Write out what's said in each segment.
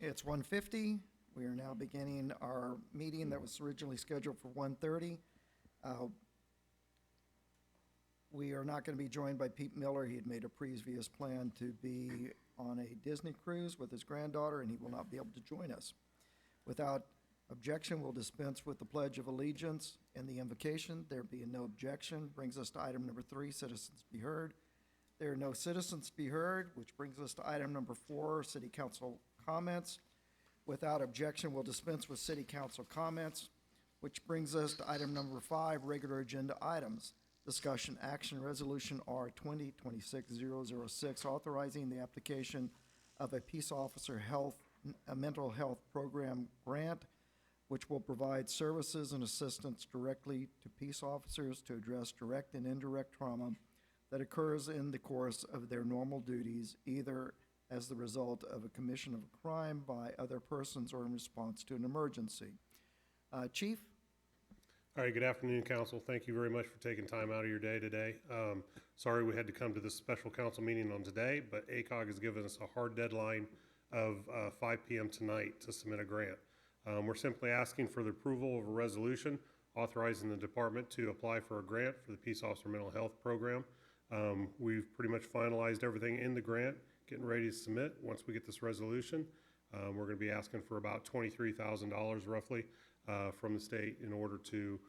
It's 1:50. We are now beginning our meeting that was originally scheduled for 1:30. We are not going to be joined by Pete Miller. He had made a previous plan to be on a Disney cruise with his granddaughter, and he will not be able to join us. Without objection, we'll dispense with the Pledge of Allegiance and the invocation. There being no objection, brings us to item number 3, citizens be heard. There are no citizens to be heard, which brings us to item number 4, city council comments. Without objection, we'll dispense with city council comments, which brings us to item number 5, regular agenda items. Discussion action resolution R 2026-006, authorizing the application of a peace officer a mental health program grant, which will provide services and assistance directly to peace officers to address direct and indirect trauma that occurs in the course of their normal duties, either as the result of a commission of a crime by other persons or in response to an emergency. Chief? All right, good afternoon, council. Thank you very much for taking time out of your day today. Sorry we had to come to this special council meeting on today, but ACOG has given us a hard deadline of 5 p.m. tonight to submit a grant. We're simply asking for the approval of a resolution authorizing the department to apply for a grant for the Peace Officer Mental Health Program. We've pretty much finalized everything in the grant, getting ready to submit. Once we get this resolution, we're going to be asking for about $23,000 roughly from the state in order to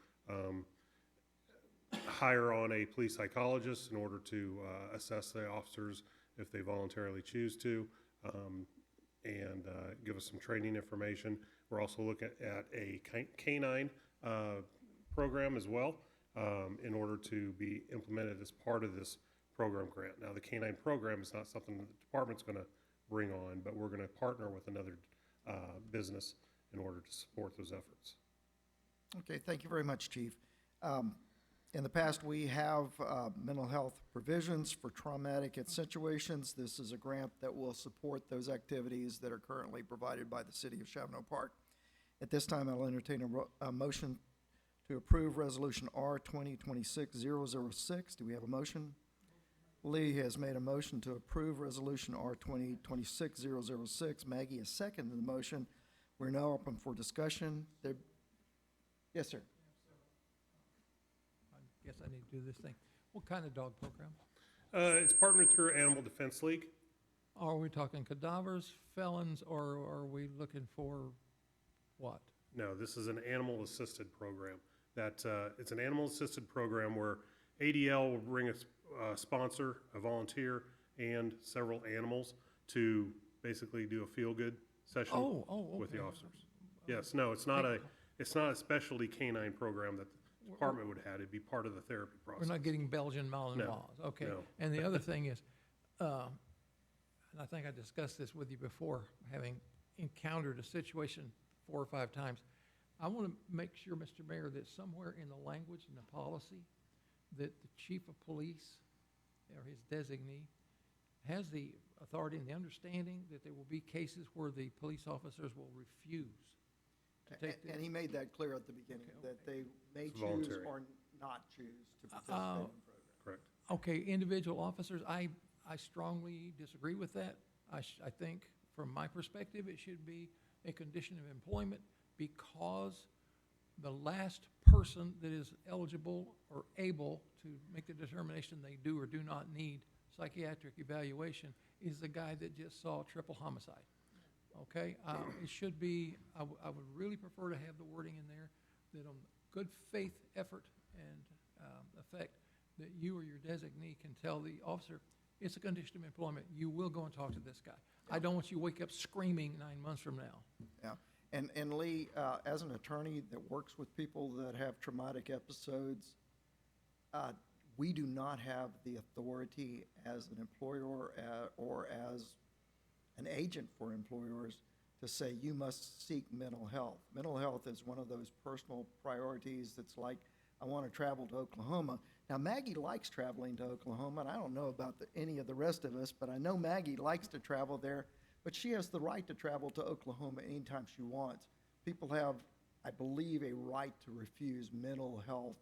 hire on a police psychologist in order to assess the officers if they voluntarily choose to, and give us some training information. We're also looking at a canine program as well in order to be implemented as part of this program grant. Now, the canine program is not something that the department's going to bring on, but we're going to partner with another business in order to support those efforts. Okay, thank you very much, Chief. In the past, we have mental health provisions for traumatic situations. This is a grant that will support those activities that are currently provided by the city of Chavano Park. At this time, I'll entertain a motion to approve Resolution R 2026-006. Do we have a motion? Lee has made a motion to approve Resolution R 2026-006. Maggie has seconded the motion. We're now open for discussion. Yes, sir. I guess I need to do this thing. What kind of dog program? It's partnered through Animal Defense League. Are we talking cadavers, felons, or are we looking for what? No, this is an animal-assisted program. It's an animal-assisted program where ADL will bring a sponsor, a volunteer, and several animals to basically do a feel-good session with the officers. Yes, no, it's not a specialty canine program that the department would have. It'd be part of the therapy process. We're not getting Belgian Malinois. Okay. No. And the other thing is, and I think I discussed this with you before, having encountered a situation 4 or 5 times. I want to make sure, Mr. Mayor, that somewhere in the language and the policy that the chief of police or his designee has the authority and the understanding that there will be cases where the police officers will refuse to take And he made that clear at the beginning, that they may It's choose voluntary. or not choose to participate in the program. Correct. Okay, individual officers, I strongly disagree with that. I think, from my perspective, it should be a condition of employment because the last person that is eligible or able to make the determination they do or do not need psychiatric evaluation is the guy that just saw triple homicide. Okay, it should be, I would really prefer to have the wording in there that on good faith effort and effect that you or your designee can tell the officer, it's a condition of employment. You will go and talk to this guy. I don't want you to wake up screaming 9 months from now. Yeah, and Lee, as an attorney that works with people that have traumatic episodes, we do not have the authority as an employer or as an agent for employers to say you must seek mental health. Mental health is one of those personal priorities that's like, I want to travel to Oklahoma. Now, Maggie likes traveling to Oklahoma, and I don't know about any of the rest of us, but I know Maggie likes to travel there, but she has the right to travel to Oklahoma anytime she wants. People have, I believe, a right to refuse mental health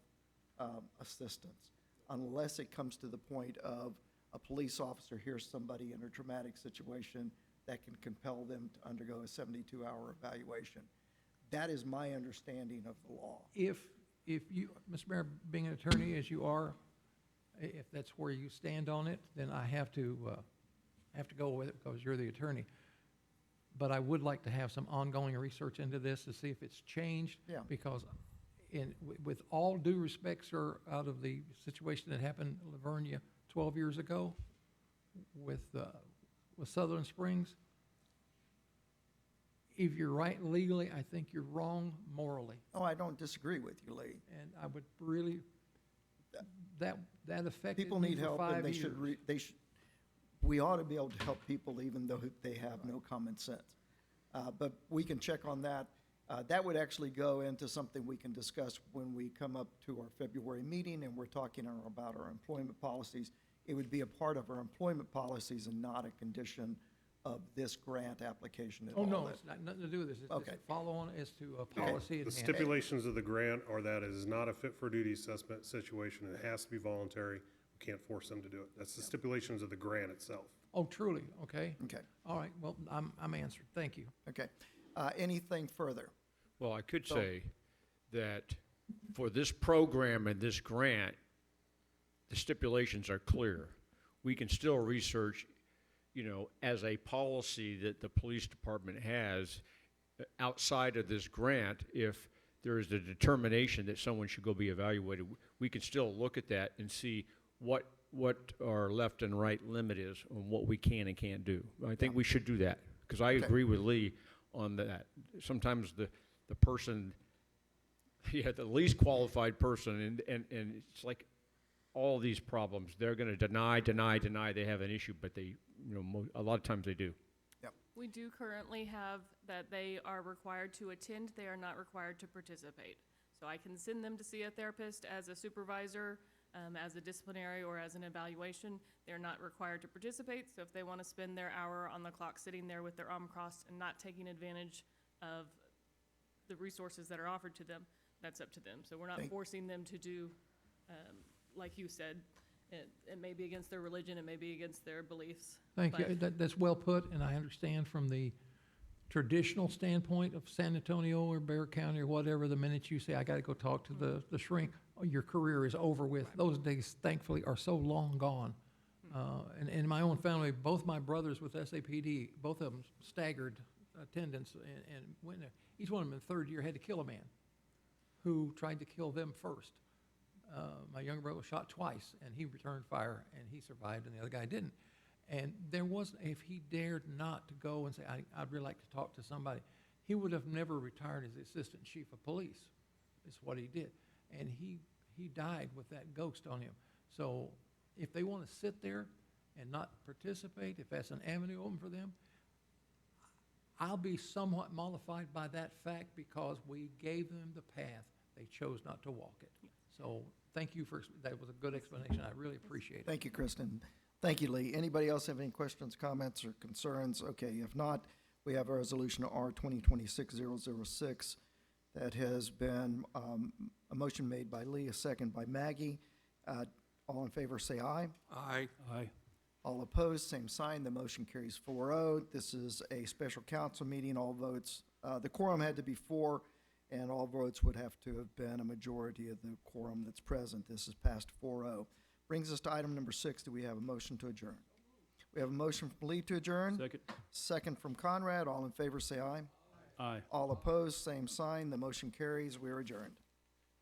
assistance unless it comes to the point of a police officer hears somebody in a traumatic situation that can compel them to undergo a 72-hour evaluation. That is my understanding of the law. If you, Mr. Mayor, being an attorney as you are, if that's where you stand on it, then I have to go with it because you're the attorney. But I would like to have some ongoing research into this to see if it's changed. Yeah. Because with all due respect, sir, out of the situation that happened in Livonia 12 years ago with Sutherland Springs, if you're right legally, I think you're wrong morally. Oh, I don't disagree with you, Lee. And I would really, that affected People me need for help, 5 and years. we ought to be able to help people even though they have no common sense. But we can check on that. That would actually go into something we can discuss when we come up to our February meeting and we're talking about our employment policies. It would be a part of our employment policies and not a condition of this grant application at all. Oh, no, it's not, nothing to do with this. It's Okay. a follow-on as to a policy The at hand. stipulations of the grant are that it is not a fit-for-duty assessment situation. It has to be voluntary. We can't force them to do it. That's the stipulations of the grant itself. Oh, truly, okay. Okay, All right, well, I'm answered, thank you. okay. Anything further? Well, I could So- say that for this program and this grant, the stipulations are clear. We can still research, as a policy that the police department has outside of this grant, if there is a determination that someone should go be evaluated, we can still look at that and see what our left and right limit is on what we can and can't do. I think we should do that, because I Okay. agree with Lee on that. Sometimes the person, the least qualified person, and it's like all these problems, they're going to deny they have an issue, but they, a lot of times they do. We do currently have that they are required to attend, they are not required to participate. So I can send them to see a therapist as a supervisor, as a disciplinary, or as an evaluation. They're not required to participate, so if they want to spend their hour on the clock sitting there with their arm crossed and not taking advantage of the resources that are offered to them, that's up to them. So we're not forcing them to do, like you said, it may be against their religion, it may be against their beliefs. Thank you. but- That's well put, and I understand from the traditional standpoint of San Antonio or Bear County or whatever, the minute you say, I gotta go talk to the shrink, your career is over with. Those days, thankfully, are so long gone. And in my own family, both my brothers with SAPD, both of them staggered attendance and went there. Each one of them in third year had to kill a man who tried to kill them first. My younger brother was shot twice, and he returned fire, and he survived, and the other guy didn't. And there wasn't, if he dared not to go and say, I'd really like to talk to somebody, he would have never retired as the assistant chief of police, is what he did. And he died with that ghost on him. So if they want to sit there and not participate, if that's an avenue open for them, I'll be somewhat mollified by that fact because we gave them the path. They chose not to walk it. So thank you that was a good explanation. I really appreciate it. Thank you, Kristen. Thank you, Lee. Anybody else have any questions, comments, or concerns? Okay, if not, we have a resolution R 2026-006 that has been a motion made by Lee, a second by Maggie. All in favor, say aye. Aye. Aye. All opposed, same sign. The motion carries 4-0. This is a special council meeting. All votes, the quorum had to be 4, and all votes would have to have been a majority of the quorum that's present. This is passed 4-0. Brings us to item number 6. Do we have a motion to adjourn? We have a motion from Lee to adjourn. Second. Second from Conrad. All in favor, say aye. Aye. All opposed, same sign. The motion carries. We are adjourned.